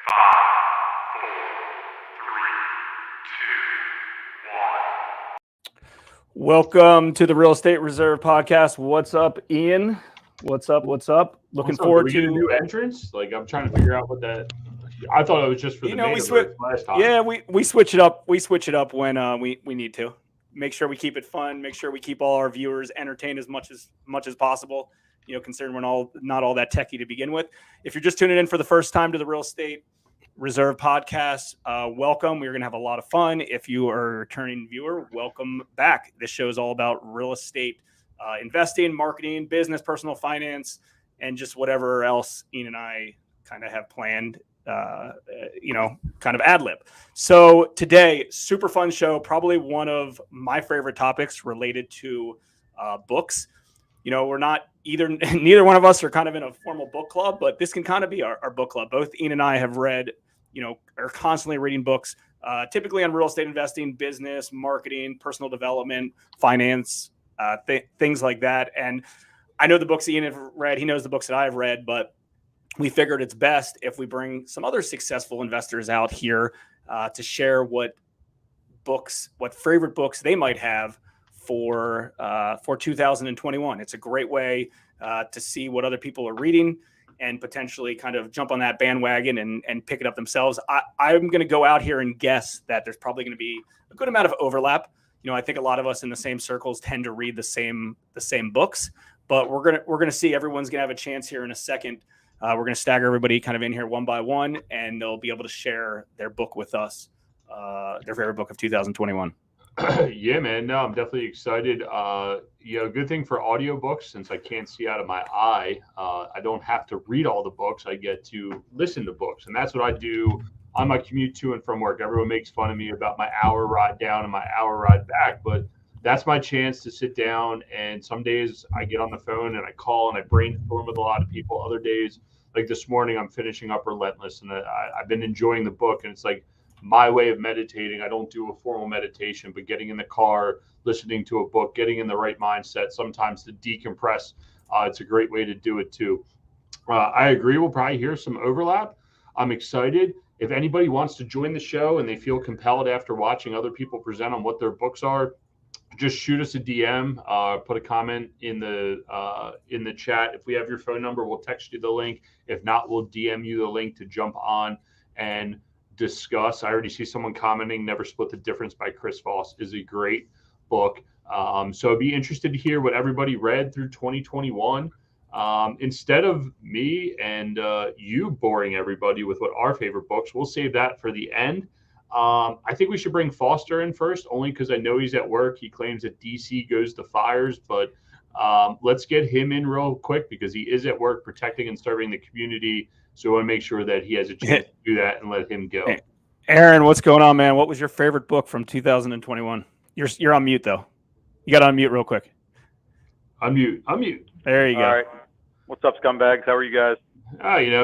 Five, 4, 3, 2, 1. Welcome to the Real Estate Reserve Podcast. What's up, Ian? What's up? Looking forward to a new entrance. Like, I'm trying to figure out what that. I thought it was just for the main event last time. Yeah, we switch it up. We switch it up when we need to. Make sure we keep it fun. Make sure we keep all our viewers entertained as much as possible. You know, considering we're not all that techie to begin with. If you're just tuning in for the first time to the Real Estate Reserve Podcast, welcome. We're going to have a lot of fun. If you are a returning viewer, welcome back. This show is all about real estate investing, marketing, business, personal finance, and just whatever else Ian and I kind of have planned, kind of ad lib. So today, super fun show, probably one of my favorite topics related to books. You know, neither one of us are kind of in a formal book club, but this can kind of be our book club. Both Ian and I have read, are constantly reading books, typically on real estate investing, business, marketing, personal development, finance, things like that. And I know the books Ian have read. He knows the books that I've read, but we figured it's best if we bring some other successful investors out here to share what favorite books they might have for 2021. It's a great way to see what other people are reading and potentially kind of jump on that bandwagon and pick it up themselves. I'm going to go out here and guess that there's probably going to be a good amount of overlap. You know, I think a lot of us in the same circles tend to read the same books, but we're going to see. Everyone's going to have a chance here in a second. We're going to stagger everybody kind of in here one by one, and they'll be able to share their book with us, their favorite book of 2021. Yeah, man. No, I'm definitely excited. Good thing for audiobooks, since I can't see out of my eye, I don't have to read all the books. I get to listen to books, and that's what I do on my commute to and from work. Everyone makes fun of me about my hour ride down and my hour ride back, but that's my chance to sit down. And some days I get on the phone and I call and I brainstorm with a lot of people. Other days, like this morning, I'm finishing up Relentless, and I've been enjoying the book, and it's like my way of meditating. I don't do a formal meditation, but getting in the car, listening to a book, getting in the right mindset, sometimes to decompress. It's a great way to do it too. I agree. We'll probably hear some overlap. I'm excited. If anybody wants to join the show and they feel compelled after watching other people present on what their books are, just shoot us a DM, put a comment in the chat. If we have your phone number, we'll text you the link. If not, we'll DM you the link to jump on and discuss. I already see someone commenting Never Split the Difference by Chris Voss is a great book. So I'd be interested to hear what everybody read through 2021. Instead of me and you boring everybody with what our favorite books, we'll save that for the end. I think we should bring Foster in first, only because I know he's at work. He claims that DC goes to fires, but let's get him in real quick because he is at work protecting and serving the community. So we want to make sure that he has a chance to do that and let him go. Aaron, what's going on, man? What was your favorite book from 2021? You're on mute, though. You got to unmute real quick. Unmute. There you go. All right. What's up, scumbags? How are you guys?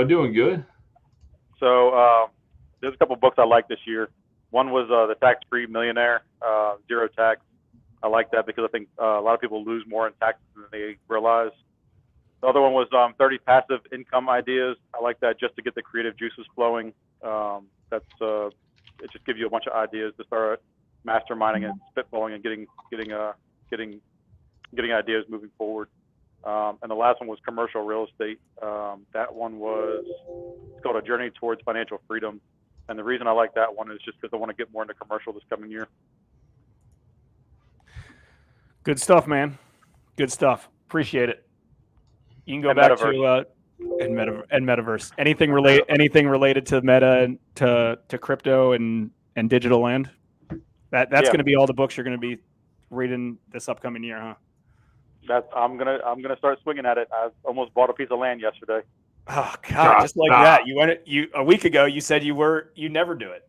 Doing good. So there's a couple books I like this year. One was The Tax-Free Millionaire, Zero Tax. I like that because I think a lot of people lose more in taxes than they realize. The other one was 30 Passive Income Ideas. I like that just to get the creative juices flowing. It just gives you a bunch of ideas to start masterminding and spitballing and getting ideas moving forward. And the last one was Commercial Real Estate. That one it's called A Journey Towards Financial Freedom. And the reason I like that one is just because I want to get more into commercial this coming year. Good stuff, man. Good stuff. Appreciate it. You can go back to Metaverse. Anything related to Meta and to crypto and digital land? That's going to be all the books you're going to be reading this upcoming year, huh? I'm gonna start swinging at it. I almost bought a piece of land yesterday. Oh God, just like that. A week ago you said you never do it.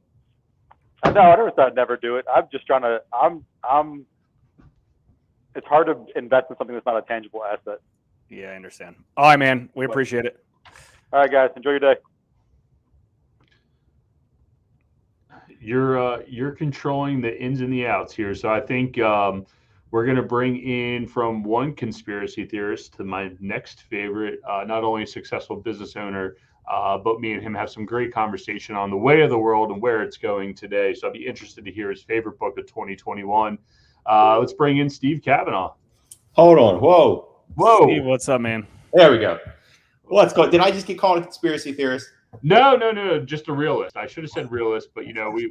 I know, I never thought I'd never do it. I'm just trying to it's hard to invest in something that's not a tangible asset. Yeah, I understand. All right, man. We appreciate it. All right, guys. Enjoy your day. You're controlling the ins and the outs here. So I think we're going to bring in from one conspiracy theorist to my next favorite, not only a successful business owner, But me and him have some great conversation on the way of the world and where it's going today. So I'd be interested to hear his favorite book of 2021. Let's bring in Steve Cavanaugh. Hold on. Whoa. Steve, what's up, man? There we go. Let's go. Did I just get called a conspiracy theorist? No. Just a realist. I should have said realist, but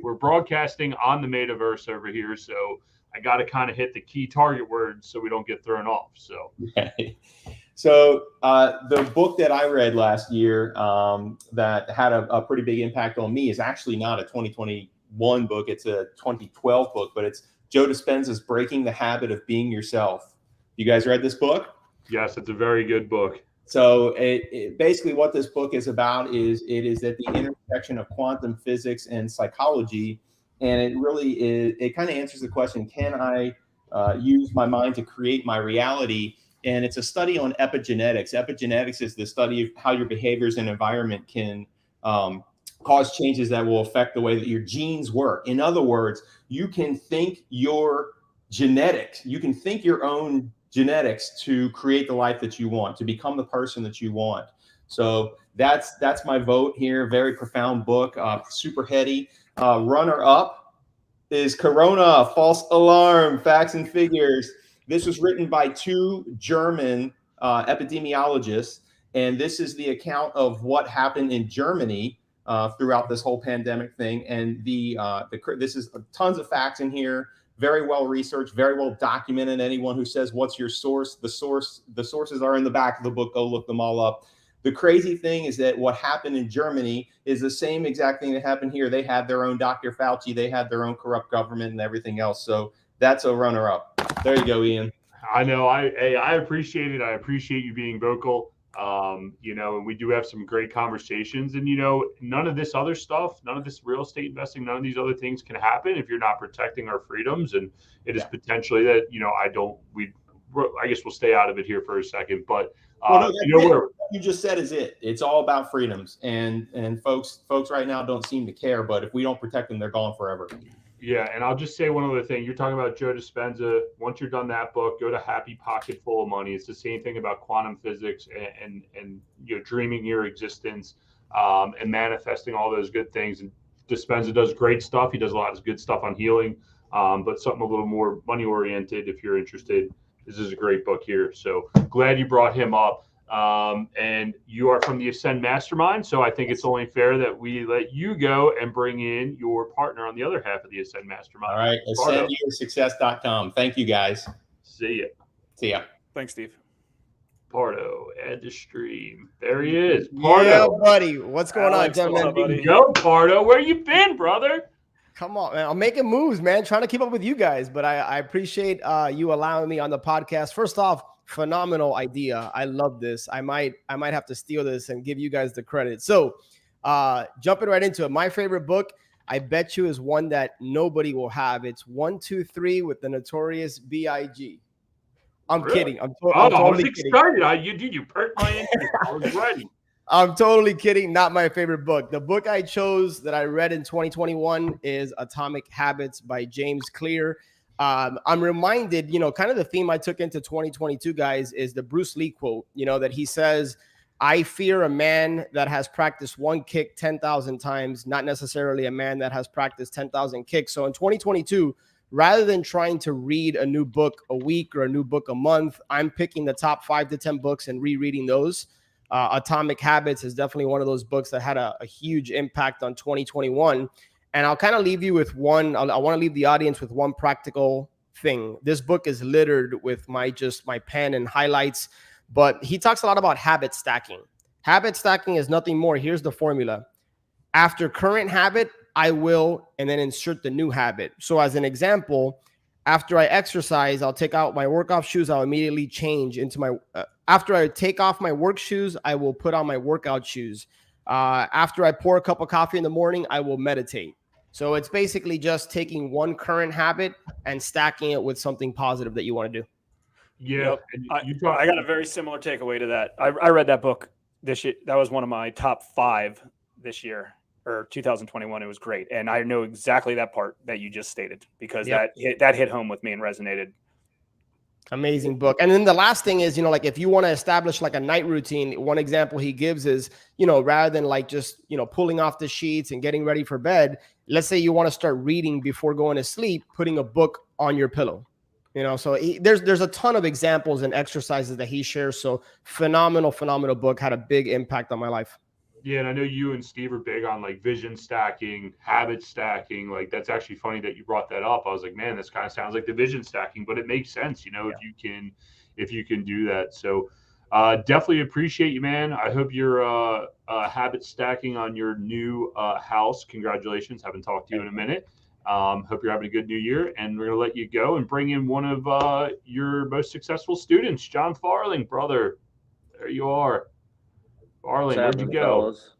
we're broadcasting on the metaverse over here, so I got to kind of hit the key target words so we don't get thrown off. So, So the book that I read last year that had a pretty big impact on me is actually not a 2021 book. It's a 2012 book, but it's Joe Dispenza's Breaking the Habit of Being Yourself. You guys read this book? Yes, it's a very good book. So it basically what this book is about is at the intersection of quantum physics and psychology. And it really is, it kind of answers the question, can I use my mind to create my reality? And it's a study on epigenetics. Epigenetics is the study of how your behaviors and environment can cause changes that will affect the way that your genes work. In other words, you can think your genetics, you can think your own genetics to create the life that you want, to become the person that you want. So that's my vote here. Very profound book, super heady. Runner up is Corona, False Alarm, Facts and Figures. This was written by two German epidemiologists, and this is the account of what happened in Germany throughout this whole pandemic thing. And this is tons of facts in here. Very well researched, very well documented. Anyone who says, what's your source? The sources are in the back of the book. Go look them all up. The crazy thing is that what happened in Germany is the same exact thing that happened here. They had their own Dr. Fauci. They had their own corrupt government and everything else. So that's a runner up. There you go, Ian. I know. I appreciate it. I appreciate you being vocal. And we do have some great conversations, and none of this other stuff, none of this real estate investing, none of these other things can happen if you're not protecting our freedoms. And it is potentially that I guess we'll stay out of it here for a second, but what you just said is it. It's all about freedoms, and folks right now don't seem to care, but if we don't protect them, they're gone forever. Yeah, and I'll just say one other thing. You're talking about Joe Dispenza. Once you're done that book, go to Happy Pocket Full of Money. It's the same thing about quantum physics and dreaming your existence and manifesting all those good things. And Dispenza does great stuff. He does a lot of good stuff on healing, but something a little more money oriented. If you're interested, this is a great book here. So glad you brought him up. And you are from the Ascend Mastermind, so I think it's only fair that we let you go and bring in your partner on the other half of the Ascend Mastermind. All right, ascendyoursuccess.com. Thank you, guys. See ya. Thanks, Steve. Pardo, add to stream. There he is. Pardo. Yeah, buddy. What's going Alex, on, what's up, gentlemen? buddy? Go, Pardo. Where you been, brother? Come on, man. I'm making moves, man. Trying to keep up with you guys, but I appreciate you allowing me on the podcast. First off, phenomenal idea. I love this. I might have to steal this and give you guys the credit. So jumping right into it, my favorite book, I bet you, is one that nobody will have. It's 1, 2, 3 with the Notorious B.I.G. I'm Really? kidding. I'm I totally was kidding. excited. You perked my interest. I was ready. I'm totally kidding. Not my favorite book. The book I chose that I read in 2021 is Atomic Habits by James Clear. I'm reminded, kind of the theme I took into 2022, guys, is the Bruce Lee quote, that he says, I fear a man that has practiced one kick 10,000 times, not necessarily a man that has practiced 10,000 kicks. So in 2022, rather than trying to read a new book a week or a new book a month, I'm picking the top 5 to 10 books and rereading those. Atomic Habits is definitely one of those books that had a huge impact on 2021. And I'll kind of leave you with one. I want to leave the audience with one practical thing. This book is littered with my pen and highlights, but he talks a lot about habit stacking. Habit stacking is nothing more. Here's the formula. After current habit, I will, and then insert the new habit. So as an example, after I exercise, I'll take out my workout shoes. I'll immediately change into my, after I take off my work shoes, I will put on my workout shoes. After I pour a cup of coffee in the morning, I will meditate. So it's basically just taking one current habit and stacking it with something positive that you want to do. Yeah. Yep. I got a very similar takeaway to that. I read that book this year. That was one of my top 5 this year, or 2021. It was great. And I know exactly that part that you just stated, because that hit home with me and resonated. Amazing book. And then the last thing is, like if you want to establish like a night routine, one example he gives is, rather than like just, pulling off the sheets and getting ready for bed, let's say you want to start reading before going to sleep, putting a book on your pillow, so there's a ton of examples and exercises that he shares. So phenomenal book, had a big impact on my life. Yeah, and I know you and Steve are big on like vision stacking, habit stacking. Like that's actually funny that you brought that up. I was like, man, this kind of sounds like the vision stacking, but it makes sense, if you can do that. So definitely appreciate you, man. I hope you're habit stacking on your new house. Congratulations. Haven't talked to you in a minute. Hope you're having a good new year, and we're gonna let you go and bring in one of your most successful students, John Farling, brother. There you are. Farling, where'd you go? Fellas?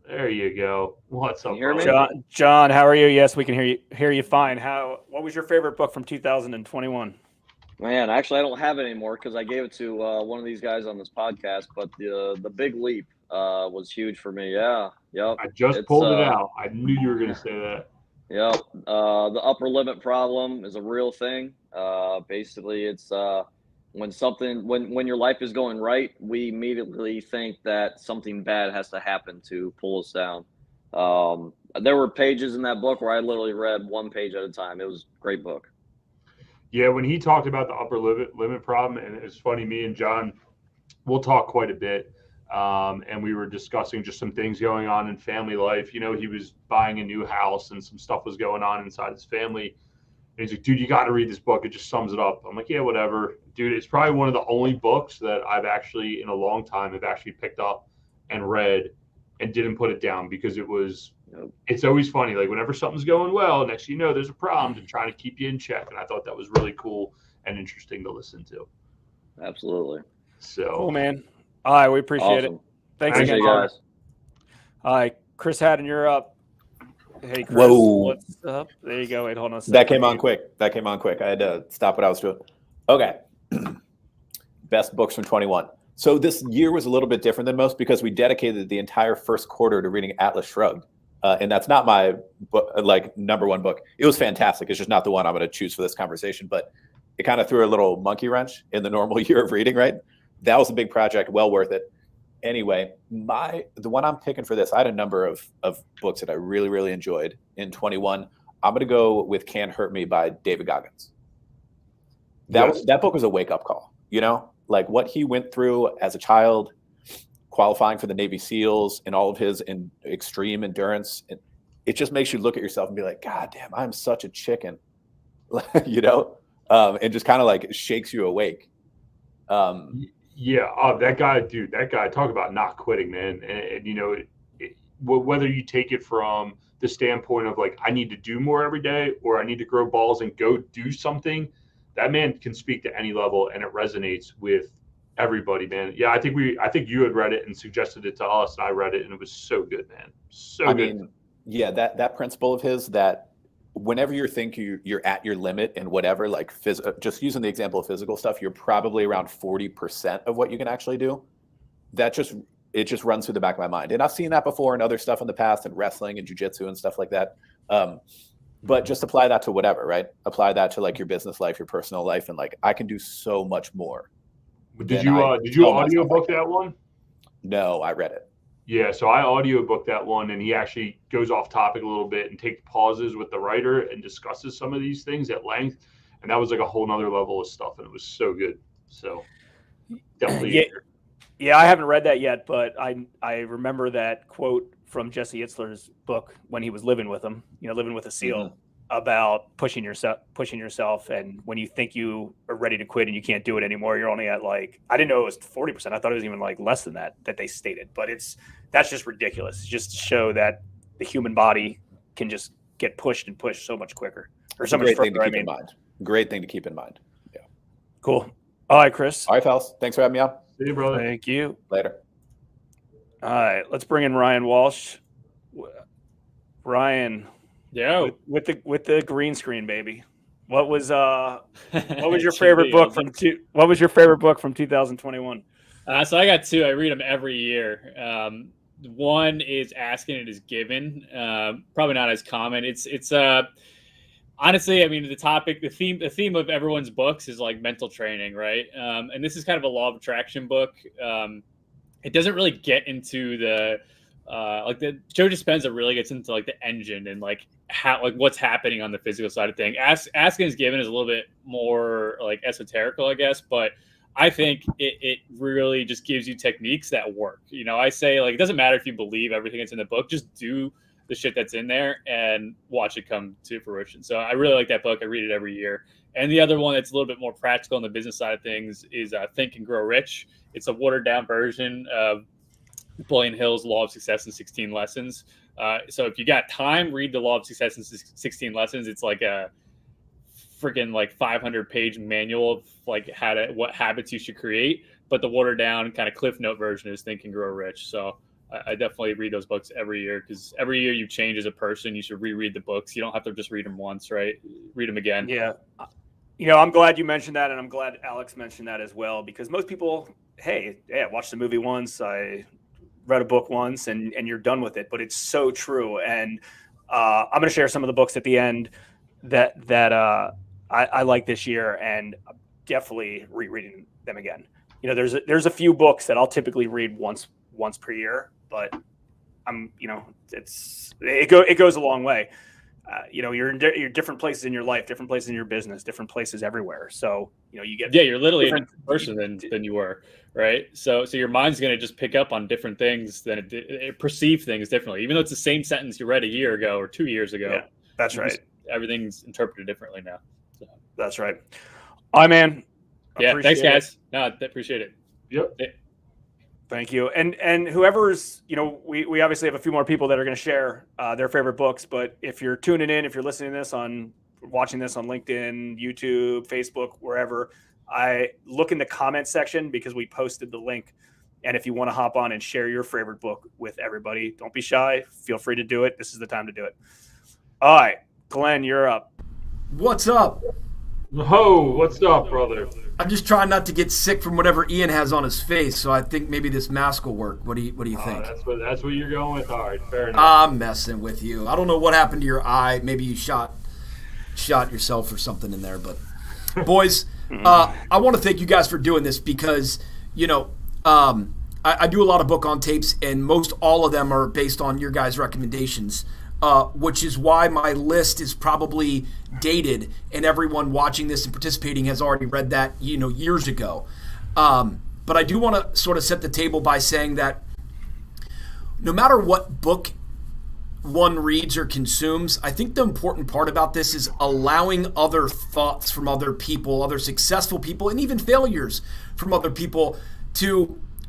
There you go. What's up, you hear me? John, how are you? Yes, we can hear you fine. What was your favorite book from 2021? Man, actually, I don't have it anymore because I gave it to one of these guys on this podcast. But the Big Leap was huge for me. Yeah, yep. I just pulled it out. I knew you were going to say that. Yep. The upper limit problem is a real thing. Basically, it's when your life is going right, we immediately think that something bad has to happen to pull us down. There were pages in that book where I literally read one page at a time. It was a great book. Yeah, when he talked about the upper limit problem, and it's funny, me and John, we'll talk quite a bit. And we were discussing just some things going on in family life. He was buying a new house and some stuff was going on inside his family. And he's like, dude, you got to read this book. It just sums it up. I'm like, yeah, whatever. Dude, it's probably one of the only books that I've actually, in a long time, have actually picked up and read and didn't put it down because it's always funny. Like whenever something's going well, next thing you know, there's a problem and trying to keep you in check. And I thought that was really cool and interesting to listen to. Absolutely. So cool, man. All right, we appreciate it. Thanks again, guys. All right, Chris Haddon, you're up. Hey, Chris, Whoa. What's up? There you go. Wait, hold on a second. That came on quick. I had to stop what I was doing. Okay. Best books from 21. So this year was a little bit different than most because we dedicated the entire first quarter to reading Atlas Shrugged. And that's not my book, like number one book. It was fantastic. It's just not the one I'm going to choose for this conversation, but it kind of threw a little monkey wrench in the normal year of reading, right? That was a big project, well worth it. Anyway, the one I'm picking for this, I had a number of books that I really, really enjoyed in 21. I'm going to go with Can't Hurt Me by David Goggins. That book was a wake-up call, like what he went through as a child, qualifying for the Navy SEALs and all of his extreme endurance. It just makes you look at yourself and be like, God damn, I'm such a chicken, and just kind of like shakes you awake. Yeah. Oh, that guy, talk about not quitting, man. And whether you take it from the standpoint of like, I need to do more every day, or I need to grow balls and go do something, that man can speak to any level and it resonates with everybody, man. Yeah. I think you had read it and suggested it to us, and I read it and it was so good, man. So good. Mean, yeah, that principle of his, that whenever you think you're at your limit and whatever, like just using the example of physical stuff, you're probably around 40% of what you can actually do. It just runs through the back of my mind. And I've seen that before in other stuff in the past, and wrestling and jiu-jitsu and stuff like that. But just apply that to whatever, right? Apply that to like your business life, your personal life. And like, I can do so much more. Did you audiobook that one? No, I read it. Yeah, so I audiobooked that one, and he actually goes off topic a little bit and takes pauses with the writer and discusses some of these things at length. And that was like a whole nother level of stuff, and it was so good. So definitely. Yeah, I haven't read that yet, but I remember that quote from Jesse Itzler's book when he was living with him, living with a SEAL, about pushing yourself. And when you think you are ready to quit and you can't do it anymore, you're only at like, I didn't know it was 40%. I thought it was even like less than that they stated, but that's just ridiculous. It's just to show that the human body can just get pushed so much quicker, or so much further. Great thing to keep in mind. Yeah. Cool. All right, Chris. All right, fellas. Thanks for having me on. See you, brother. Thank you. Later. All right, let's bring in Ryan Walsh. Ryan. Yeah, with the green screen, baby. What was your favorite book from 2021? So I got two. I read them every year. One is Asking It Is Given. Probably not as common. It's Honestly, I mean, the theme of everyone's books is like mental training, right? And this is kind of a law of attraction book. It doesn't really get into the Joe Dispenza really gets into like the engine and like how like what's happening on the physical side of thing. Asking Given is a little bit more like esoterical, I guess, but I think it really just gives you techniques that work. I say like it doesn't matter if you believe everything that's in the book, just do the shit that's in there and watch it come to fruition. So I really like that book. I read it every year. And the other one that's a little bit more practical on the business side of things is Think and Grow Rich. It's a watered down version of Napoleon Hill's Law of Success in 16 Lessons. So if you got time, read the Law of Success in 16 Lessons. It's like a freaking like 500-page manual of like what habits you should create. But the watered down kind of Cliff Note version is Think and Grow Rich. So I definitely read those books every year because every year you change as a person. You should reread the books. You don't have to just read them once, right? Read them again. Yeah. I'm glad you mentioned that, and I'm glad Alex mentioned that as well, because most people, I watched the movie once, I read a book once, and you're done with it. But it's so true. And I'm going to share some of the books at the end that I like this year, and I'm definitely rereading them again. There's a few books that I'll typically read once per year, but it goes a long way. You're in different places in your life, different places in your business, different places everywhere. So, you get, you're literally a different person than you were. Right. So your mind's going to just pick up on different things than it perceive things differently, even though it's the same sentence you read a year ago or 2 years ago. Yeah, that's right. Everything's interpreted differently now. So. That's right. All right, man. Yeah. Thanks guys. No, I appreciate it. Yep. Thank you. And whoever's, we obviously have a few more people that are going to share their favorite books, but if you're tuning in, if you're listening to this watching this on LinkedIn, YouTube, Facebook, wherever, I look in the comment section because we posted the link. And if you want to hop on and share your favorite book with everybody, don't be shy. Feel free to do it. This is the time to do it. All right, Glenn, you're up. What's up? Oh, what's up, brother? I'm just trying not to get sick from whatever Ian has on his face, so I think maybe this mask will work. What do you think? That's what you're going with. All right, fair enough. I'm messing with you. I don't know what happened to your eye. Maybe you shot yourself or something in there. But boys, I want to thank you guys for doing this because I do a lot of book on tapes, and most all of them are based on your guys' recommendations. Which is why my list is probably dated, and everyone watching this and participating has already read that, years ago. But I do want to sort of set the table by saying that no matter what book one reads or consumes, I think the important part about this is allowing other thoughts from other people, other successful people, and even failures from other people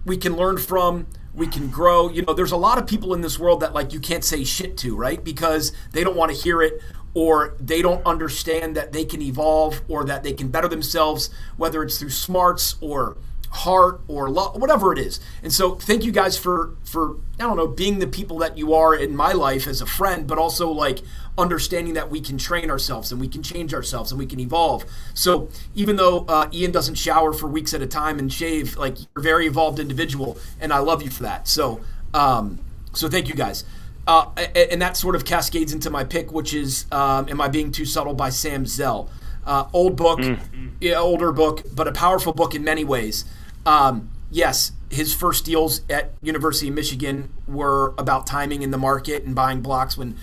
we can learn from. We can grow. There's a lot of people in this world that you can't say shit to, right? Because they don't want to hear it, or they don't understand that they can evolve or that they can better themselves, whether it's through smarts or heart or love, whatever it is. And so thank you guys for being the people that you are in my life as a friend, but also understanding that we can train ourselves and we can change ourselves and we can evolve. So even though Ian doesn't shower for weeks at a time and shave, you're a very evolved individual, and I love you for that. So thank you guys. And that sort of cascades into my pick, which is Am I Being Too Subtle by Sam Zell. Old book, older book, but a powerful book in many ways. Yes, his first deals at University of Michigan were about timing in the market and buying blocks when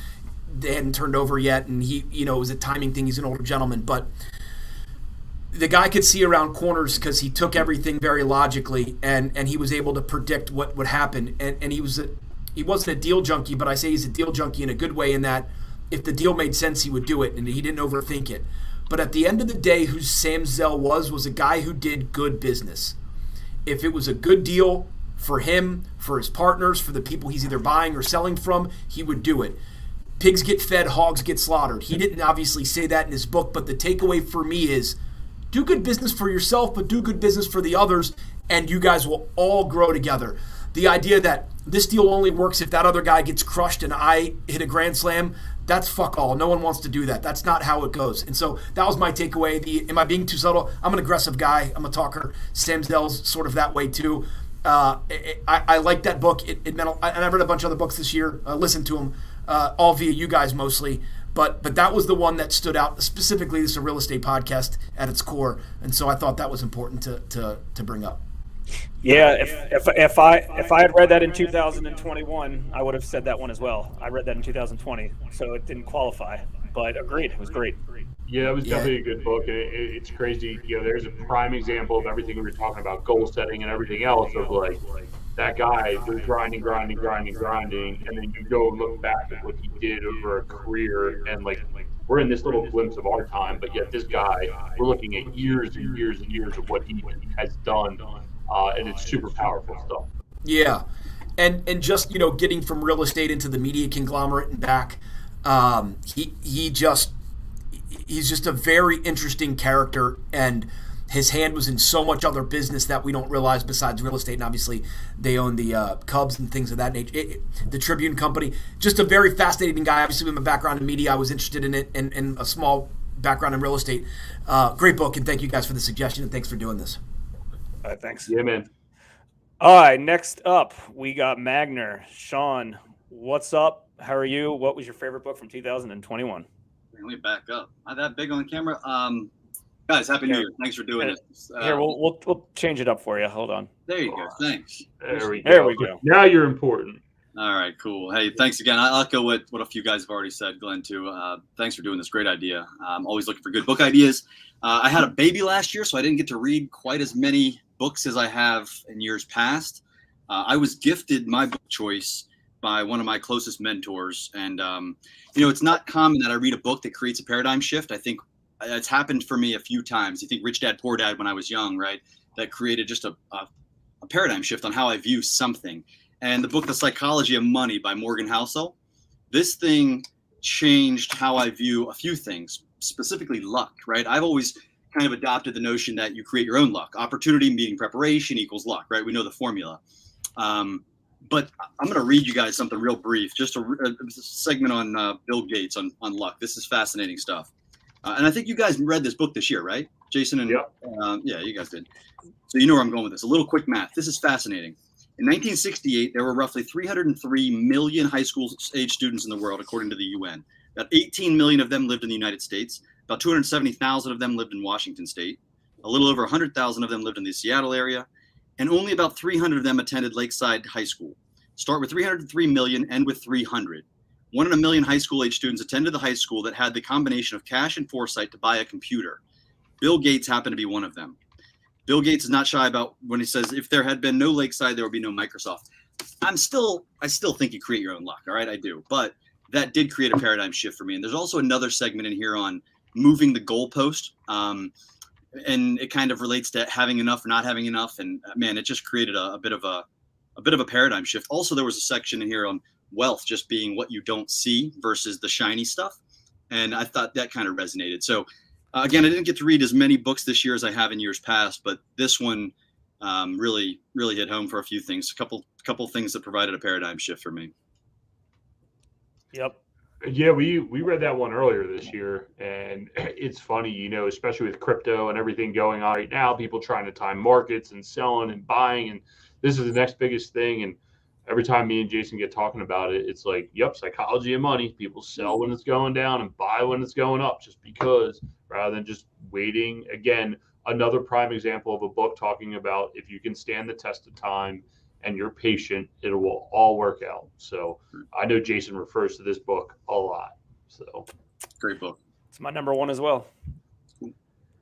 they hadn't turned over yet, and he, it was a timing thing. He's an older gentleman, but the guy could see around corners because he took everything very logically, and he was able to predict what would happen. And he wasn't a deal junkie, but I say he's a deal junkie in a good way in that if the deal made sense, he would do it, and he didn't overthink it. But at the end of the day, who Sam Zell was a guy who did good business. If it was a good deal for him, for his partners, for the people he's either buying or selling from, he would do it. Pigs get fed, hogs get slaughtered. He didn't obviously say that in his book, but the takeaway for me is do good business for yourself, but do good business for the others, and you guys will all grow together. The idea that this deal only works if that other guy gets crushed and I hit a grand slam, that's fuck all. No one wants to do that. That's not how it goes. And so that was my takeaway. Am I being too subtle? I'm an aggressive guy. I'm a talker. Sam Zell's sort of that way too. I like that book. It meant, and I read a bunch of other books this year. Listened to them, all via you guys mostly. But that was the one that stood out. Specifically, this is a real estate podcast at its core, and so I thought that was important to bring up. Yeah, if I had read that in 2021, I would have said that one as well. I read that in 2020, so it didn't qualify. But agreed, it was great. Yeah, it was definitely a good book. It's crazy. There's a prime example of everything we were talking about, goal setting and everything else, of like that guy was grinding, and then you go look back at what he did over a career, and like we're in this little glimpse of our time, but yet this guy, we're looking at years and years and years of what he has done, and it's super powerful stuff. Yeah, and just getting from real estate into the media conglomerate and back, he's just a very interesting character, and his hand was in so much other business that we don't realize besides real estate. And obviously, they own the Cubs and things of that nature. The Tribune Company, just a very fascinating guy. Obviously, with my background in media, I was interested in it, and a small background in real estate. Great book, and thank you guys for the suggestion, and thanks for doing this. All right, thanks. Yeah, man. All right, next up, we got Magner. Sean, what's up? How are you? What was your favorite book from 2021? Let me back up. Am I that big on camera? Guys, Happy New Year. Thanks for doing it. Here, we'll change it up for you. Hold on. There you go. Thanks. There we go. Now you're important. All right, cool. Hey, thanks again. I'll echo what a few guys have already said, Glenn, too. Thanks for doing this. Great idea. I'm always looking for good book ideas. I had a baby last year, so I didn't get to read quite as many books as I have in years past. I was gifted my book choice by one of my closest mentors. And, it's not common that I read a book that creates a paradigm shift. I think it's happened for me a few times. You think Rich Dad, Poor Dad when I was young, right? That created just a paradigm shift on how I view something. And the book, The Psychology of Money by Morgan Hausell, this thing changed how I view a few things, specifically luck, right? I've always kind of adopted the notion that you create your own luck. Opportunity meeting preparation equals luck, right? We know the formula. But I'm going to read you guys something real brief, just a segment on Bill Gates on luck. This is fascinating stuff. And I think you guys read this book this year, right? Jason and yeah, you guys did. So you know where I'm going with this. A little quick math. This is fascinating. In 1968, there were roughly 303 million high school age students in the world, according to the UN. About 18 million of them lived in the United States. About 270,000 of them lived in Washington State. A little over 100,000 of them lived in the Seattle area. And only about 300 of them attended Lakeside High School. Start with 303 million, end with 300. 1 in a million high school age students attended the high school that had the combination of cash and foresight to buy a computer. Bill Gates happened to be one of them. Bill Gates is not shy about when he says, if there had been no Lakeside, there would be no Microsoft. I still think you create your own luck. All right, I do. But that did create a paradigm shift for me. And there's also another segment in here on moving the goalpost. And it kind of relates to having enough or not having enough. And man, it just created a bit of a paradigm shift. Also, there was a section in here on wealth just being what you don't see versus the shiny stuff. And I thought that kind of resonated. So again, I didn't get to read as many books this year as I have in years past, but this one really hit home for a few things, a couple things that provided a paradigm shift for me. Yep. Yeah, we read that one earlier this year, and it's funny, especially with crypto and everything going on right now, people trying to time markets and selling and buying, and this is the next biggest thing. And every time me and Jason get talking about it, it's like, yep, psychology of money. People sell when it's going down and buy when it's going up, just because, rather than just waiting. Again, another prime example of a book talking about if you can stand the test of time and you're patient, it will all work out. So I know Jason refers to this book a lot. So great book. It's my number one as well. Awesome.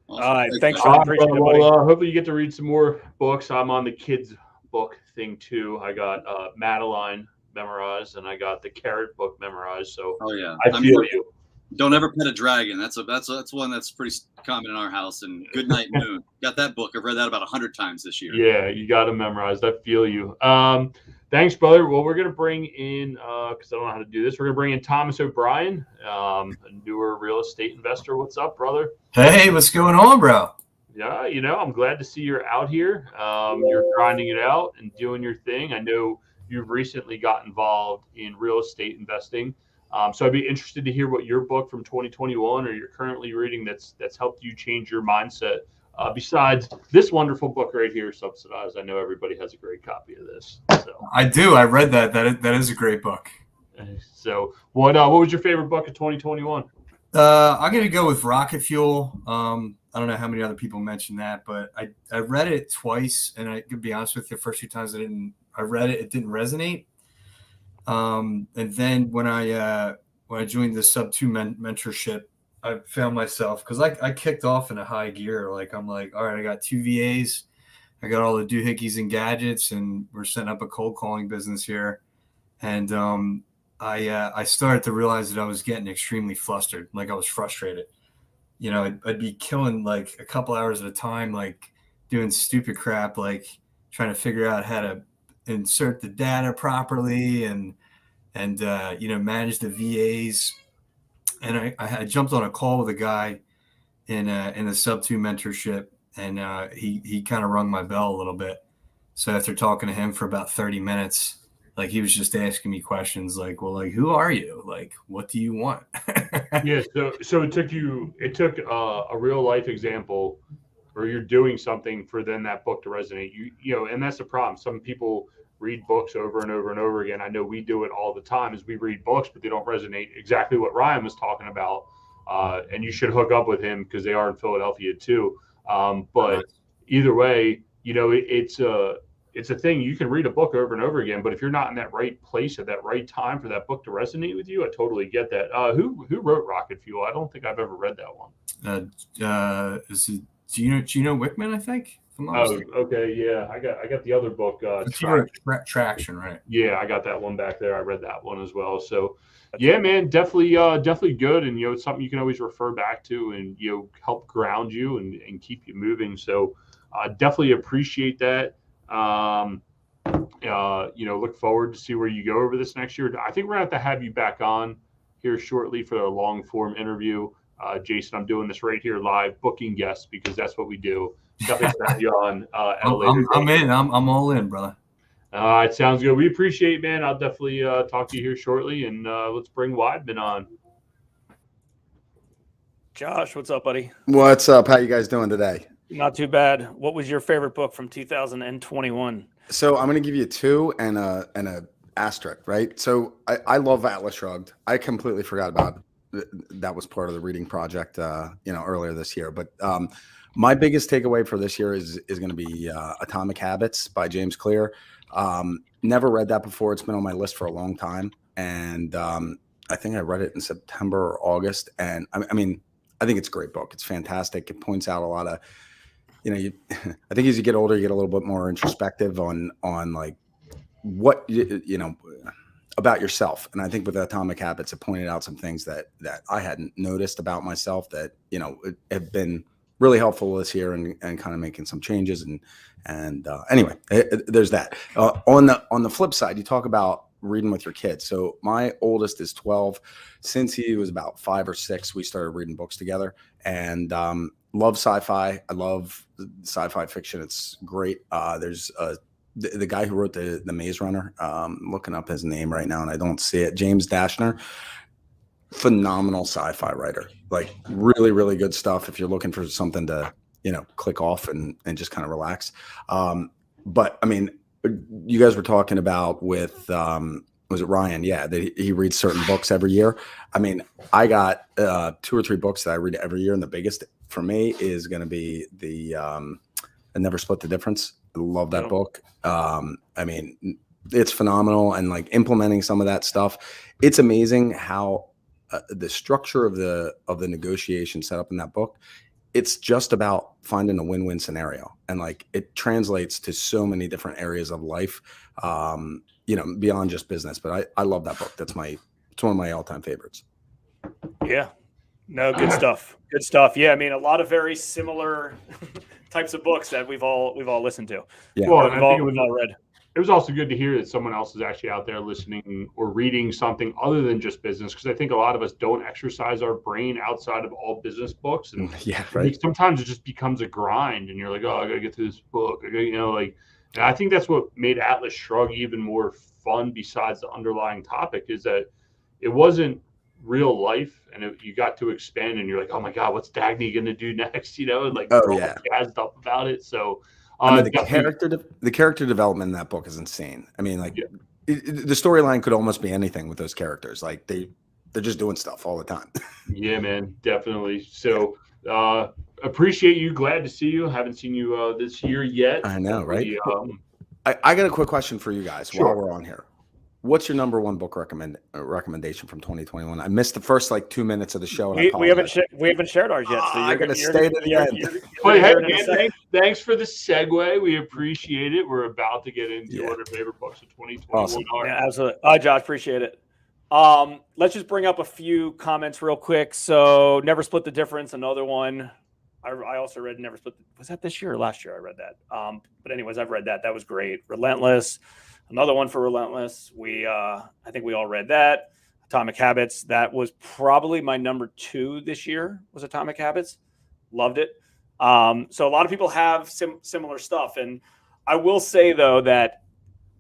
All right, thanks, Sean. Appreciate it, buddy. Hopefully you get to read some more books. I'm on the kids book thing too. I got Madeline memorized, and I got the Carrot book memorized. So I feel you. Don't ever pet a dragon. That's one that's pretty common in our house. And Good Night Moon. Got that book. I've read that about 100 times this year. Yeah, you got it memorized. I feel you. Thanks, brother. Well, we're gonna bring in because I don't know how to do this. We're gonna bring in Thomas O'Brien, a newer real estate investor. What's up, brother? Hey, what's going on, bro? Yeah, I'm glad to see you're out here. You're grinding it out and doing your thing. I know you've recently got involved in real estate investing. So I'd be interested to hear what your book from 2021 or you're currently reading that's helped you change your mindset. Besides this wonderful book right here, Subsidized. I know everybody has a great copy of this. So. I do. I read that. That is a great book. So what was your favorite book of 2021? I'm gonna go with Rocket Fuel. I don't know how many other people mentioned that, but I read it twice, and I could be honest with you, the first 2 times I read it didn't resonate. And then when I joined the Sub 2 mentorship, I found myself, because I kicked off in a high gear. Like, I'm like, all right, I got 2 VAs, I got all the doohickeys and gadgets, and we're setting up a cold calling business here. And I started to realize that I was getting extremely flustered, like I was frustrated. You know, I'd be killing like a couple hours at a time, like doing stupid crap, like trying to figure out how to insert the data properly and manage the VAs. And I jumped on a call with a guy in the Sub 2 mentorship, and he kind of rung my bell a little bit. So after talking to him for about 30 minutes, like, he was just asking me questions like, well, like, who are you? Like, what do you want? Yeah. So it took a real life example, or you're doing something for then that book to resonate. You know, and that's the problem. Some people read books over and over and over again. I know we do it all the time, is we read books, but they don't resonate exactly what Ryan was talking about. And you should hook up with him because they are in Philadelphia too. But either way, you know, it's a thing. You can read a book over and over again, but if you're not in that right place at that right time for that book to resonate with you, I totally get that. Who wrote Rocket Fuel? I don't think I've ever read that one. Is it Gino Wickman, I think? Oh, okay, yeah. I got the other book, Traction, right? Yeah, I got that one back there. I read that one as well. So, yeah, man, definitely good. And, you know, it's something you can always refer back to and, you know, help ground you and keep you moving. So, definitely appreciate that. You know, look forward to see where you go over this next year. I think we're gonna have you back on here shortly for a long form interview. Jason, I'm doing this right here live, booking guests, because that's what we do. Definitely have you on at a later I'm in. I'm all in, brother. It sounds good. We appreciate it, man. I'll definitely talk to you here shortly, and let's bring Weidman on. Josh, what's up, buddy? What's up? How you guys doing today? Not too bad. What was your favorite book from 2021? So I'm going to give you 2 and a asterisk, right? So I love Atlas Shrugged. I completely forgot about that was part of the reading project, earlier this year. But my biggest takeaway for this year is going to be Atomic Habits by James Clear. Never read that before. It's been on my list for a long time, and I think I read it in September or August. And I mean, I think it's a great book. It's fantastic. It points out a lot of, I think as you get older, you get a little bit more introspective on like what about yourself. And I think with Atomic Habits, it pointed out some things that I hadn't noticed about myself that have been really helpful this year and kind of making some changes. And anyway, there's that. On the flip side, you talk about reading with your kids. So my oldest is 12. Since he was about 5 or 6, we started reading books together, and love sci-fi. I love sci-fi fiction. It's great. There's the guy who wrote the Maze Runner. Looking up his name right now and I don't see it. James Dashner. Phenomenal sci-fi writer. Like really, really good stuff if you're looking for something to click off and just kind of relax. But I mean, you guys were talking about with was it Ryan? Yeah, that he reads certain books every year. I mean, I got 2 or 3 books that I read every year, and the biggest for me is going to be the I Never Split the Difference. I love that book. I mean, it's phenomenal, and like implementing some of that stuff, it's amazing how the structure of the negotiation set up in that book. It's just about finding a win-win scenario, and like it translates to so many different areas of life, beyond just business. But I love that book. It's one of my all-time favorites. Yeah, no, good stuff. Good stuff. Yeah, I mean, a lot of very similar types of books that we've all listened to. Yeah, well, we've all read. It was also good to hear that someone else is actually out there listening or reading something other than just business, because I think a lot of us don't exercise our brain outside of all business books. And yeah, right. Sometimes it just becomes a grind, and you're like, oh, I got to get through this book. And I think that's what made Atlas Shrugged even more fun, besides the underlying topic, is that it wasn't real life, and you got to expand, and you're like, oh my God, what's Dagny going to do next? And like, oh yeah, jazzed up about it. So the character development in that book is insane. I mean, like the storyline could almost be anything with those characters. Like they're just doing stuff all the time. Yeah, man, definitely. So appreciate you. Glad to see you. Haven't seen you this year yet. I know, right? I got a quick question for you guys while we're on here. What's your number one book recommendation from 2021? I missed the first like 2 minutes of the show. And we haven't shared ours yet. So I gotta stay to the end. But hey, man, thanks for the segue. We appreciate it. We're about to get into what our favorite books of 2021 are. Yeah, absolutely. Josh, appreciate it. Let's just bring up a few comments real quick. So, Never Split the Difference, another one. I also read Never Split. Was that this year or last year? I read that. But anyways, I've read that. That was great. Relentless. Another one for Relentless. I think we all read that. Atomic Habits. That was probably my number 2 this year. Was Atomic Habits. Loved it. So a lot of people have similar stuff, and I will say though that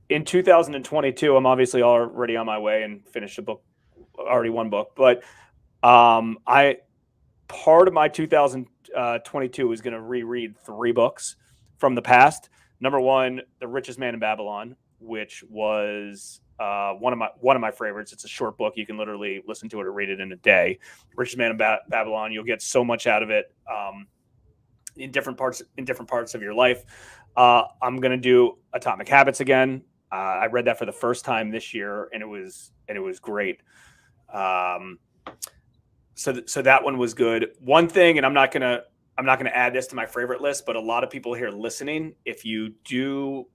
in 2022, I'm obviously already on my way and finished a book, already one book, but part of my 2022 was going to reread 3 books from the past. Number 1, The Richest Man in Babylon, which was one of my favorites. It's a short book. You can literally listen to it or read it in a day. Richest Man in Babylon. You'll get so much out of it in different parts of your life. I'm going to do Atomic Habits again. I read that for the first time this year, and it was great. So that one was good. One thing, and I'm not gonna add this to my favorite list, but a lot of people here listening, if you do,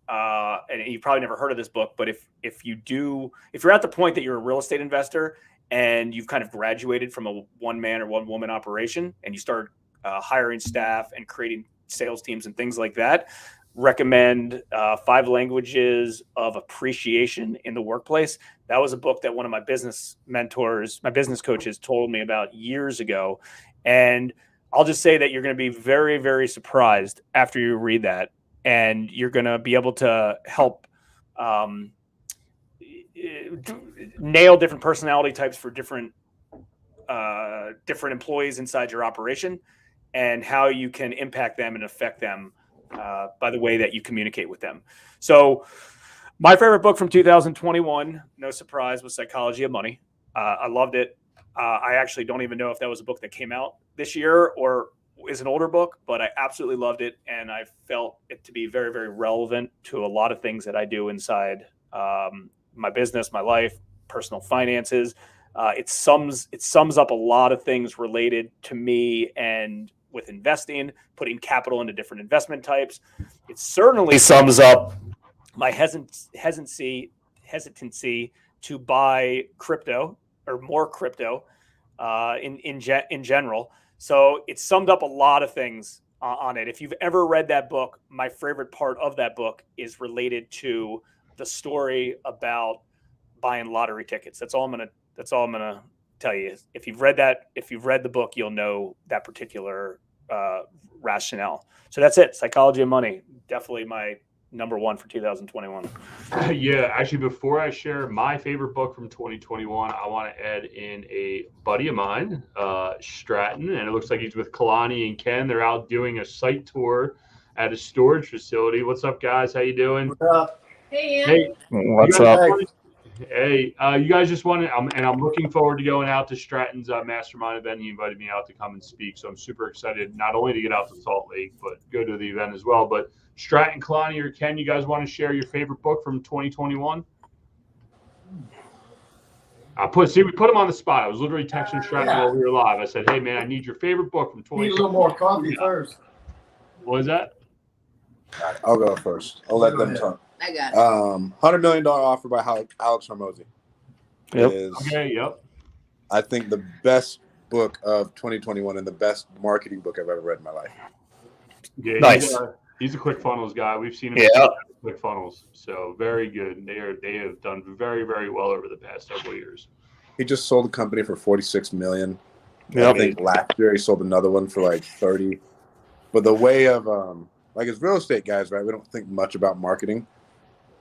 and you've probably never heard of this book, but if you're at the point that you're a real estate investor and you've kind of graduated from a one man or one woman operation and you start hiring staff and creating sales teams and things like that, recommend 5 Languages of Appreciation in the Workplace. That was a book that one of my business mentors, my business coaches, told me about years ago. And I'll just say that you're going to be very, very surprised after you read that. And you're going to be able to help nail different personality types for different employees inside your operation, and how you can impact them and affect them by the way that you communicate with them. So my favorite book from 2021, no surprise, was Psychology of Money. I loved it. I actually don't even know if that was a book that came out this year or is an older book, but I absolutely loved it. And I felt it to be very, very relevant to a lot of things that I do inside my business, my life, personal finances. It sums up a lot of things related to me and with investing, putting capital into different investment types. It certainly sums up my hesitancy to buy crypto or more crypto in general. So it summed up a lot of things on it. If you've ever read that book, my favorite part of that book is related to the story about buying lottery tickets. That's all I'm gonna tell you. If you've read the book, you'll know that particular rationale. So that's it. Psychology of Money, definitely my number 1 for 2021. Yeah, actually, before I share my favorite book from 2021, I want to add in a buddy of mine, Stratton, and it looks like he's with Kalani and Ken. They're out doing a site tour at a storage facility. What's up, guys? How you doing? What's up? Hey, Ian. Hey, what's up? Hey, you guys just wanted, and I'm looking forward to going out to Stratton's mastermind event. He invited me out to come and speak, so I'm super excited not only to get out to Salt Lake, but go to the event as well. But Stratton, Kalani, or Ken, you guys want to share your favorite book from 2021? We put him on the spot. I was literally texting Stratton while we were live. I said, "Hey, man, I need your favorite book from 2021." Need a little more coffee first. What was that? I'll go first. I'll let them talk. I got it. $100 million offer by Alex Hormozy. Yep. I think the best book of 2021 and the best marketing book I've ever read in my life. Yeah, nice. He's a ClickFunnels guy. We've seen him ClickFunnels, so very good. They have done very, very well over the past several years. He just sold a company for $46 million. Yep. I think last year he sold another one for like 30. But the way of like as real estate guys, right? We don't think much about marketing.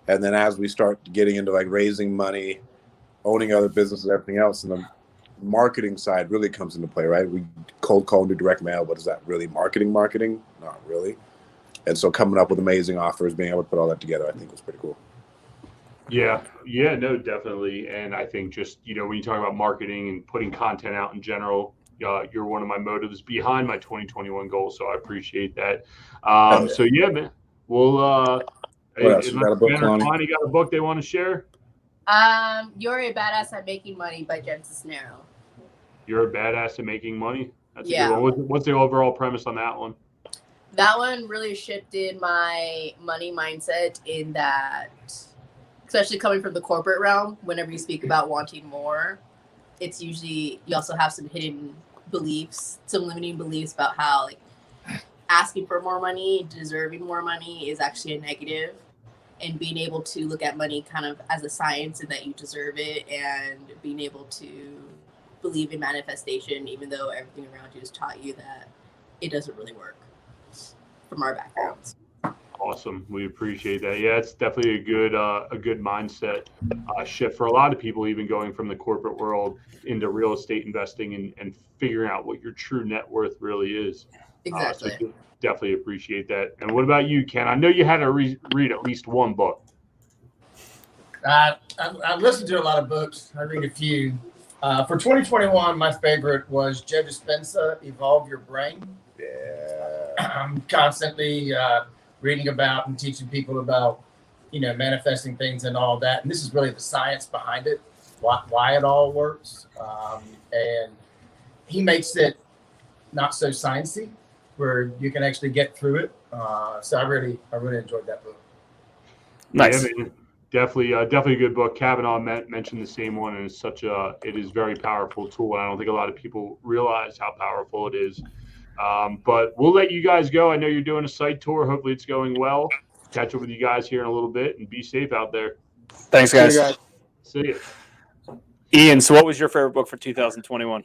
And then as we start getting into like raising money, owning other businesses, everything else, and the marketing side really comes into play, right? We cold call and do direct mail, but is that really marketing? Not really. And so coming up with amazing offers, being able to put all that together, I think was pretty cool. Yeah, no, definitely. And I think just, when you talk about marketing and putting content out in general, you're one of my motives behind my 2021 goals. So I appreciate that. So yeah, man, we'll, What else? You got a book, Ben or Kalani? Kalani got a book they want to share? You're a Badass at Making Money by Jen Cisnero. You're a Badass at Making money. That's a Yeah. good one. What's the overall premise on that one? That one really shifted my money mindset in that, especially coming from the corporate realm, whenever you speak about wanting more, it's usually, you also have some hidden beliefs, some limiting beliefs about how like asking for more money, deserving more money is actually a negative, and being able to look at money kind of as a science and that you deserve it, and being able to believe in manifestation, even though everything around you has taught you that it doesn't really work from our backgrounds. Awesome. We appreciate that. Yeah, it's definitely a good mindset shift for a lot of people, even going from the corporate world into real estate investing and figuring out what your true net worth really is. Exactly. So definitely appreciate that. And what about you, Ken? I know you had to read at least one book. I listened to a lot of books. I read a few. For 2021, my favorite was Joe Dispenza, Evolve Your Brain. Yeah. I'm constantly reading about and teaching people about, manifesting things and all that. And this is really the science behind it, why it all works. And he makes it not so sciencey, where you can actually get through it. So I really enjoyed that book. Nice. Yeah, man. Definitely a good book. Cavanaugh mentioned the same one, and it is very powerful tool. And I don't think a lot of people realize how powerful it is. But we'll let you guys go. I know you're doing a site tour. Hopefully it's going well. Catch up with you guys here in a little bit, and be safe out there. Thanks, guys. See you. Ian, so what was your favorite book for 2021?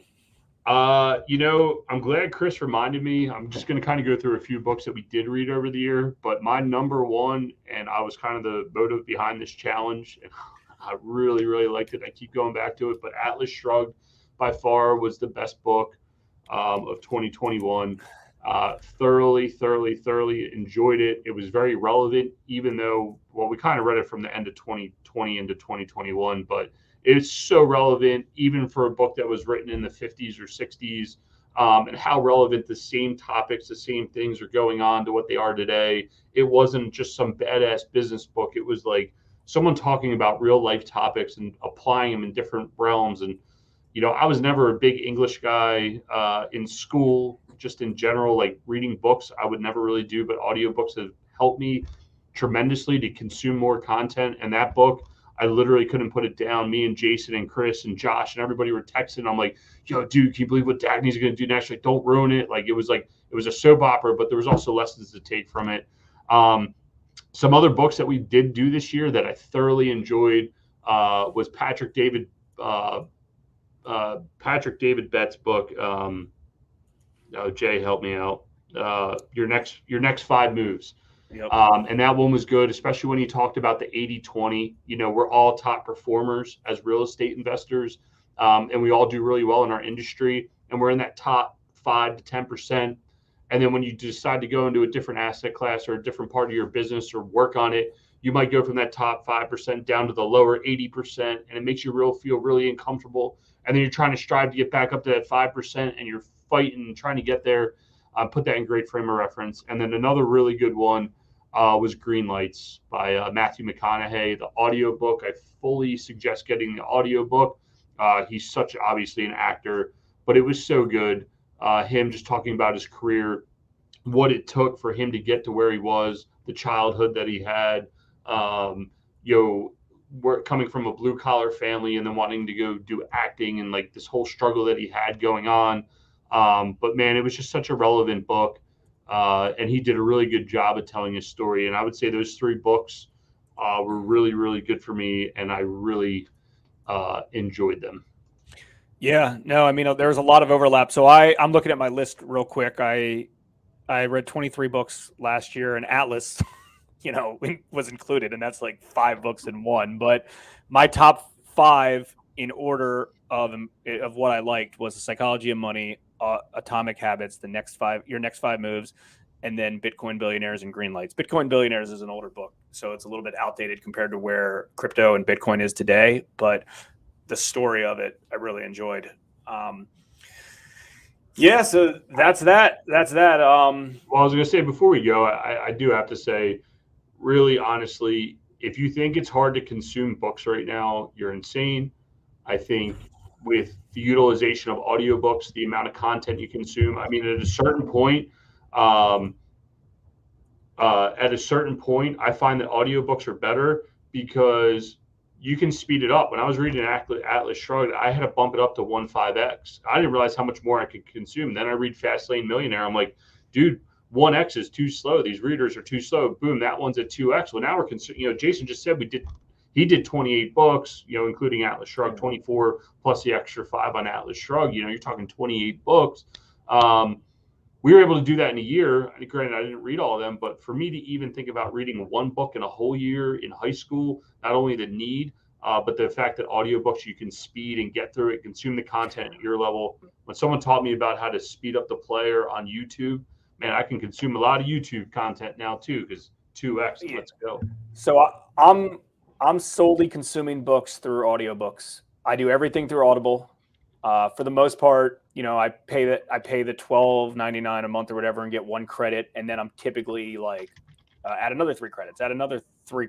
I'm glad Chris reminded me. I'm just going to kind of go through a few books that we did read over the year, but my number one, and I was kind of the motive behind this challenge, and I really, really liked it. I keep going back to it, but Atlas Shrugged by far was the best book of 2021. Thoroughly enjoyed it. It was very relevant, even though, we kind of read it from the end of 2020 into 2021, but it's so relevant, even for a book that was written in the 50s or 60s, and how relevant the same topics, the same things are going on to what they are today. It wasn't just some badass business book. It was like someone talking about real life topics and applying them in different realms. And, I was never a big English guy in school, just in general, like reading books, I would never really do, but audiobooks have helped me tremendously to consume more content. And that book, I literally couldn't put it down. Me and Jason and Chris and Josh and everybody were texting. I'm like, yo, dude, can you believe what Dagny's going to do next? Like, don't ruin it. Like, it was a soap opera, but there was also lessons to take from it. Some other books that we did do this year that I thoroughly enjoyed was Patrick David Bett's book. Jay, help me out. Your next 5 moves. Yep. And that one was good, especially when he talked about the 80-20. We're all top performers as real estate investors, and we all do really well in our industry, and we're in that top 5 to 10%. And then when you decide to go into a different asset class or a different part of your business or work on it, you might go from that top 5% down to the lower 80%, and it makes you feel really uncomfortable. And then you're trying to strive to get back up to that 5%, and you're fighting and trying to get there. Put that in great frame of reference. And then another really good one was Green Lights by Matthew McConaughey. The audiobook, I fully suggest getting the audiobook. He's obviously an actor, but it was so good. Him just talking about his career, what it took for him to get to where he was, the childhood that he had, coming from a blue collar family and then wanting to go do acting and like this whole struggle that he had going on. But man, it was just such a relevant book. And he did a really good job of telling his story. And I would say those 3 books were really, really good for me. And I really enjoyed them. Yeah, no, I mean, there's a lot of overlap. So I'm looking at my list real quick. I read 23 books last year, and Atlas, was included, and that's like 5 books in one. But my top 5 in order of what I liked was The Psychology of Money, Atomic Habits, Your Next 5 Moves, and then Bitcoin Billionaires and Green Lights. Bitcoin Billionaires is an older book, so it's a little bit outdated compared to where crypto and Bitcoin is today. But the story of it, I really enjoyed. Yeah, so that's that. Well, I was going to say before we go, I do have to say, really honestly, if you think it's hard to consume books right now, you're insane. I think with the utilization of audiobooks, the amount of content you consume, I mean, at a certain point, I find that audiobooks are better because you can speed it up. When I was reading Atlas Shrugged, I had to bump it up to 1.5x. I didn't realize how much more I could consume. Then I read Fastlane Millionaire. I'm like, dude, 1x is too slow. These readers are too slow. Boom, that one's at 2x. Well, now we're consuming. Jason just said he did 28 books, including Atlas Shrugged, 24 plus the extra 5 on Atlas Shrugged. You're talking 28 books. We were able to do that in a year. Granted, I didn't read all of them, but for me to even think about reading one book in a whole year in high school, not only the need, but the fact that audiobooks, you can speed and get through it, consume the content at your level. When someone taught me about how to speed up the player on YouTube, man, I can consume a lot of YouTube content now too, because 2x, let's go. So I'm solely consuming books through audiobooks. I do everything through Audible. For the most part, I pay the $12.99 a month or whatever and get 1 credit, and then I'm typically like add another 3 credits, add another three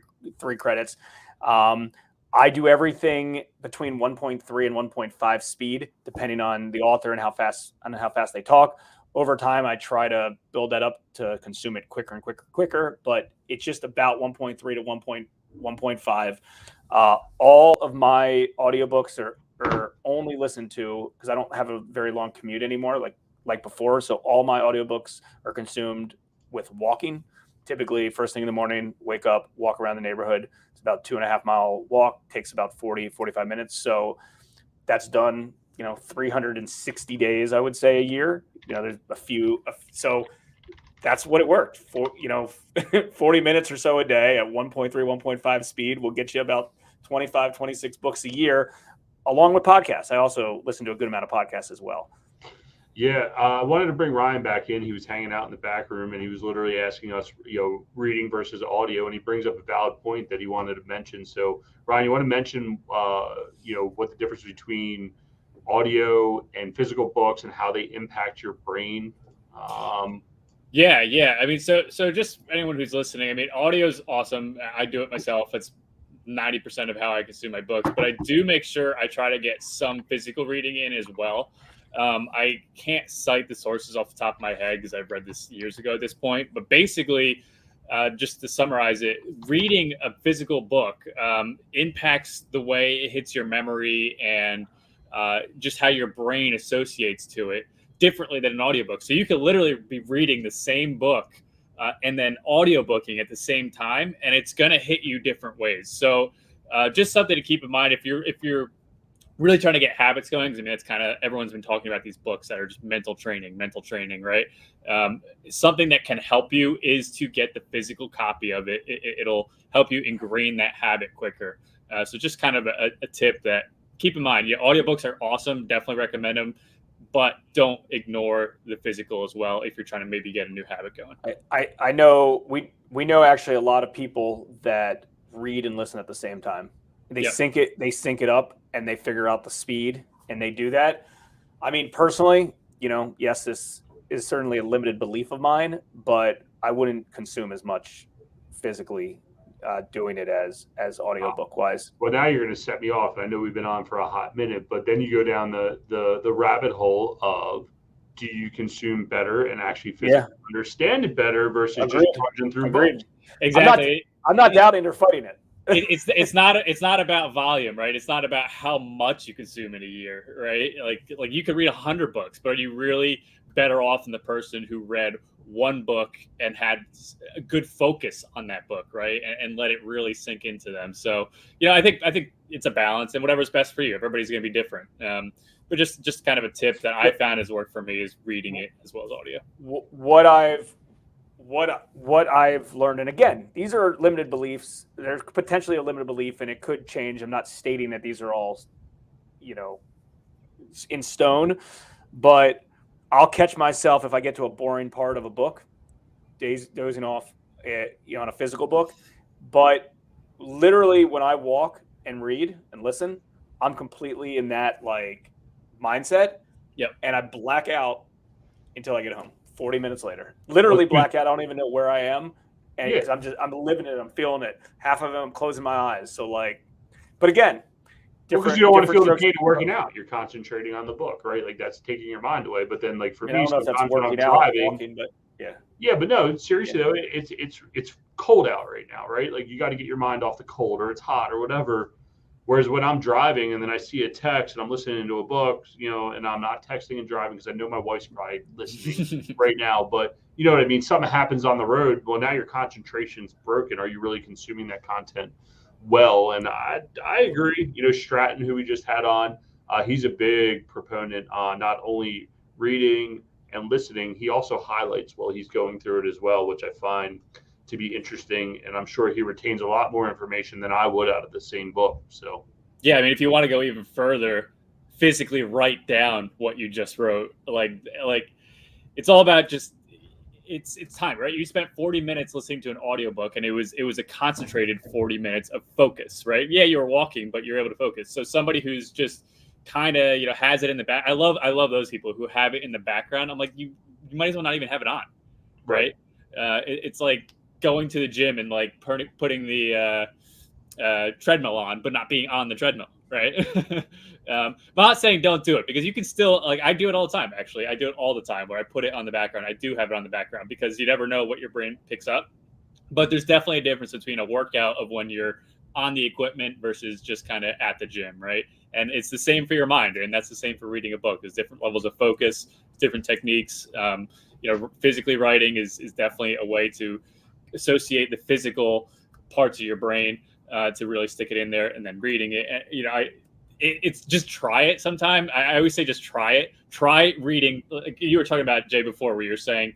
credits. I do everything between 1.3 and 1.5 speed, depending on the author and how fast they talk. Over time, I try to build that up to consume it quicker and quicker, but it's just about 1.3 to 1.5. All of my audiobooks are only listened to because I don't have a very long commute anymore like before. So all my audiobooks are consumed with walking. Typically first thing in the morning, wake up, walk around the neighborhood. It's about 2.5 mile walk, takes about 45 minutes. So that's done, 360 days, I would say, a year. There's a few. So that's what it worked for, 40 minutes or so a day at 1.3, 1.5 speed will get you about 25, 26 books a year, along with podcasts. I also listen to a good amount of podcasts as well. Yeah, I wanted to bring Ryan back in. He was hanging out in the back room, and he was literally asking us, reading versus audio, and he brings up a valid point that he wanted to mention. So, Ryan, you want to mention, what the difference between audio and physical books and how they impact your brain? Yeah. I mean, so just anyone who's listening, I mean, audio is awesome. I do it myself. It's 90% of how I consume my books, but I do make sure I try to get some physical reading in as well. I can't cite the sources off the top of my head because I've read this years ago at this point, but basically, just to summarize it, reading a physical book impacts the way it hits your memory and just how your brain associates to it differently than an audiobook. So you could literally be reading the same book and then audiobooking at the same time, and it's going to hit you different ways. So just something to keep in mind if you're really trying to get habits going, because I mean, it's kind of, everyone's been talking about these books that are just mental training, right? Something that can help you is to get the physical copy of it. It'll help you ingrain that habit quicker. So just kind of a tip that keep in mind. Yeah, audiobooks are awesome. Definitely recommend them, but don't ignore the physical as well if you're trying to maybe get a new habit going. I know we know actually a lot of people that read and listen at the same time. They sync it up and they figure out the speed and they do that. I mean, personally, yes, this is certainly a limited belief of mine, but I wouldn't consume as much physically doing it as audiobook wise. Well, now you're going to set me off. I know we've been on for a hot minute, but then you go down the rabbit hole of, do you consume better and actually physically understand it better versus just trudging through books? Exactly. I'm not doubting or fighting it. It's not about volume, right? It's not about how much you consume in a year, right? Like you could read 100 books, but are you really better off than the person who read one book and had a good focus on that book, right? And let it really sink into them. So, I think it's a balance, and whatever's best for you. Everybody's going to be different. But just kind of a tip that I found has worked for me is reading it as well as audio. What I've learned, and again, these are limited beliefs. There's potentially a limited belief, and it could change. I'm not stating that these are all, in stone, but I'll catch myself if I get to a boring part of a book, dozing off on a physical book. But literally when I walk and read and listen, I'm completely in that like mindset. Yep. And I black out until I get home. 40 minutes later, literally black out. I don't even know where I am. And because I'm living it, I'm feeling it. Half of it, I'm closing my eyes. So like, but again, because you don't want to feel the pain of working out. You're concentrating on the book, right? Like that's taking your mind away. But then like for me, I don't know if that's sometimes when I'm working out, driving, walking, but yeah. Yeah, but no, seriously though, it's cold out right now, right? Like you got to get your mind off the cold, or it's hot, or whatever. Whereas when I'm driving and then I see a text and I'm listening to a book, and I'm not texting and driving because I know my wife's probably listening right now. But you know what I mean? Something happens on the road. Well, now your concentration's broken. Are you really consuming that content well? And I agree. Stratton, who we just had on, he's a big proponent on not only reading and listening, he also highlights while he's going through it as well, which I find to be interesting, and I'm sure he retains a lot more information than I would out of the same book. So yeah, I mean, if you want to go even further, physically write down what you just wrote. Like it's all about just it's time, right? You spent 40 minutes listening to an audiobook, and it was a concentrated 40 minutes of focus, right? Yeah, you were walking, but you're able to focus. So somebody who's just kind of has it in the back. I love those people who have it in the background. I'm like, you might as well not even have it on, right? It's like going to the gym and like putting the treadmill on, but not being on the treadmill, right? I'm not saying don't do it, because you can still, like, I do it all the time. Actually, I do it all the time where I put it on the background. I do have it on the background because you never know what your brain picks up. But there's definitely a difference between a workout of when you're on the equipment versus just kind of at the gym, right? And it's the same for your mind, and that's the same for reading a book. There's different levels of focus, different techniques. Physically writing is definitely a way to associate the physical parts of your brain to really stick it in there, and then reading it. It's just try it sometime. I always say just try it. Try reading. Like you were talking about, Jay, before, where you're saying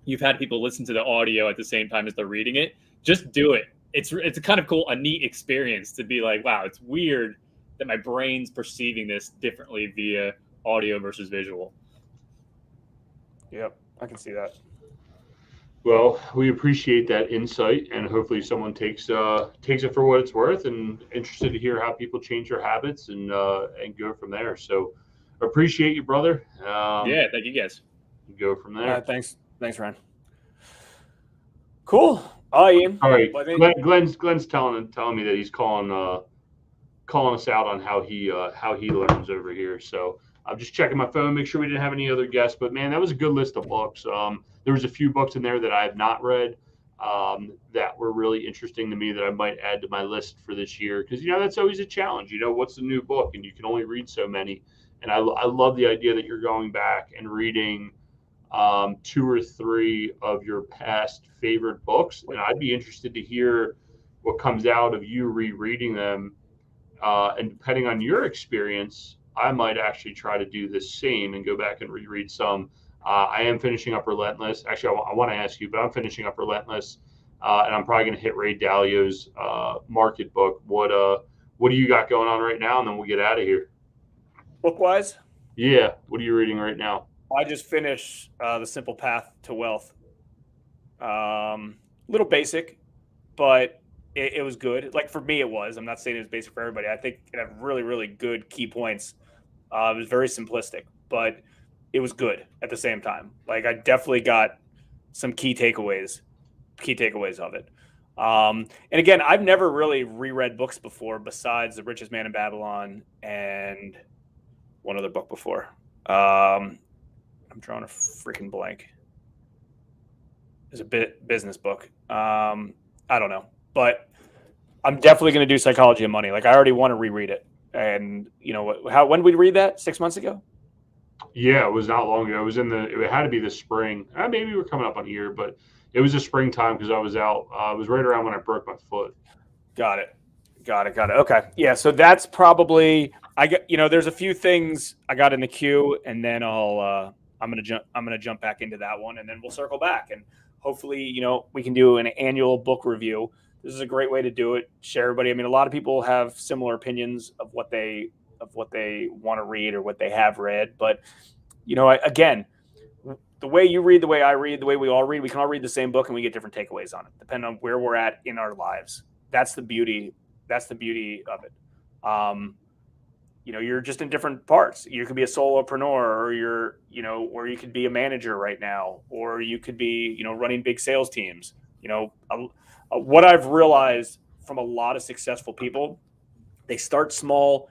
you've had people listen to the audio at the same time as they're reading it. Just do it. It's a kind of cool, a neat experience to be like, wow, it's weird that my brain's perceiving this differently via audio versus visual. Yep, I can see that. Well, we appreciate that insight, and hopefully someone takes it for what it's worth, and interested to hear how people change their habits and go from there. So appreciate you, brother. Yeah, thank you guys. Go from there. Thanks, Ryan. Cool. Ian. All right. Glenn's telling me that he's calling us out on how he learns over here. So I'm just checking my phone, make sure we didn't have any other guests. But man, that was a good list of books. There was a few books in there that I have not read that were really interesting to me that I might add to my list for this year, because that's always a challenge. What's the new book, and you can only read so many. And I love the idea that you're going back and reading 2 or 3 of your past favorite books, and I'd be interested to hear what comes out of you rereading them. And depending on your experience, I might actually try to do the same and go back and reread some. I am finishing up Relentless. Actually, I want to ask you, but I'm finishing up Relentless, and I'm probably going to hit Ray Dalio's Market book. What do you got going on right now? And then we'll get out of here. Book-wise? Yeah. What are you reading right now? I just finished The Simple Path to Wealth. Little basic, but it was good. Like for me, it was. I'm not saying it was basic for everybody. I think it had really, really good key points. It was very simplistic, but it was good at the same time. Like I definitely got some key takeaways of it. And again, I've never really reread books before besides The Richest Man in Babylon and one other book before. I'm drawing a freaking blank. It's a business book. I don't know, but I'm definitely going to do Psychology of Money. Like I already want to reread it. And when did we read that? 6 months ago? Yeah, it was not long ago. It had to be the spring. Maybe we're coming up on a year, but it was a springtime because I was out. It was right around when I broke my foot. Got it. Okay. Yeah. So that's probably, there's a few things I got in the queue, and then I'm going to jump back into that one, and then we'll circle back, and hopefully, we can do an annual book review. This is a great way to do it. Share everybody. I mean, a lot of people have similar opinions of what they want to read or what they have read. But, again, the way you read, the way I read, the way we all read, we can all read the same book and we get different takeaways on it, depending on where we're at in our lives. That's the beauty of it. You're just in different parts. You could be a solopreneur, or or you could be a manager right now, or you could be, running big sales teams. What I've realized from a lot of successful people, they start small,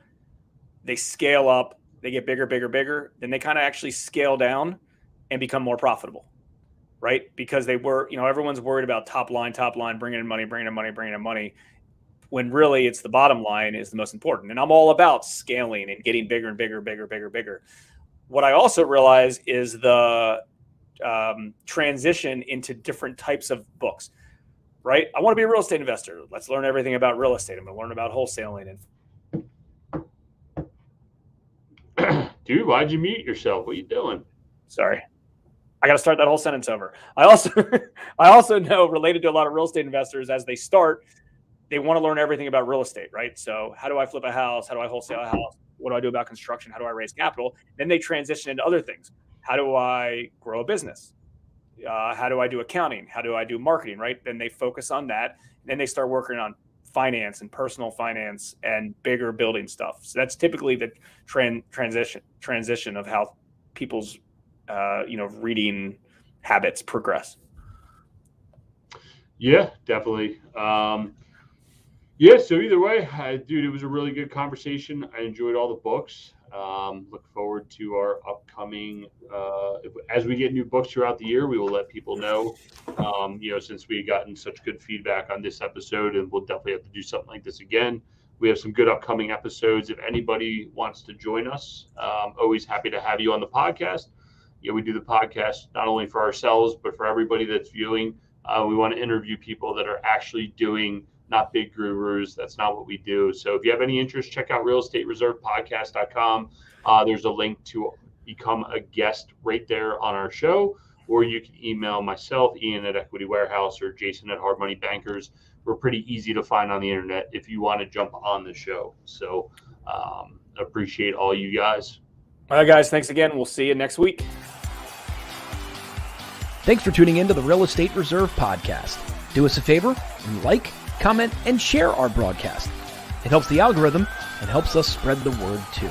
they scale up, they get bigger, then they kind of actually scale down and become more profitable, right? Because they were, everyone's worried about top line, bringing in money, when really it's the bottom line is the most important. And I'm all about scaling and getting bigger and bigger. What I also realize is the transition into different types of books, right? I want to be a real estate investor. Let's learn everything about real estate. I'm going to learn about wholesaling. Dude, why'd you mute yourself? What are you doing? Sorry. I got to start that whole sentence over. I also know, related to a lot of real estate investors, as they start, they want to learn everything about real estate, right? So how do I flip a house? How do I wholesale a house? What do I do about construction? How do I raise capital? Then they transition into other things. How do I grow a business? How do I do accounting? How do I do marketing, right? Then they focus on that. Then they start working on finance and personal finance and bigger building stuff. So that's typically the transition of how people's reading habits progress. Yeah, definitely. So either way, dude, it was a really good conversation. I enjoyed all the books. Look forward to our upcoming, as we get new books throughout the year, we will let people know, since we gotten such good feedback on this episode, and we'll definitely have to do something like this again. We have some good upcoming episodes. If anybody wants to join us, always happy to have you on the podcast. We do the podcast not only for ourselves, but for everybody that's viewing. We want to interview people that are actually doing, not big gurus. That's not what we do. So if you have any interest, check out realestatereservepodcast.com. There's a link to become a guest right there on our show, or you can email myself, Ian at Equity Warehouse, or Jason at Hard Money Bankers. We're pretty easy to find on the internet if you want to jump on the show. So appreciate all you guys. All right, guys. Thanks again. We'll see you next week. Thanks for tuning in to the Real Estate Reserve Podcast. Do us a favor and like, comment, and share our broadcast. It helps the algorithm and helps us spread the word too.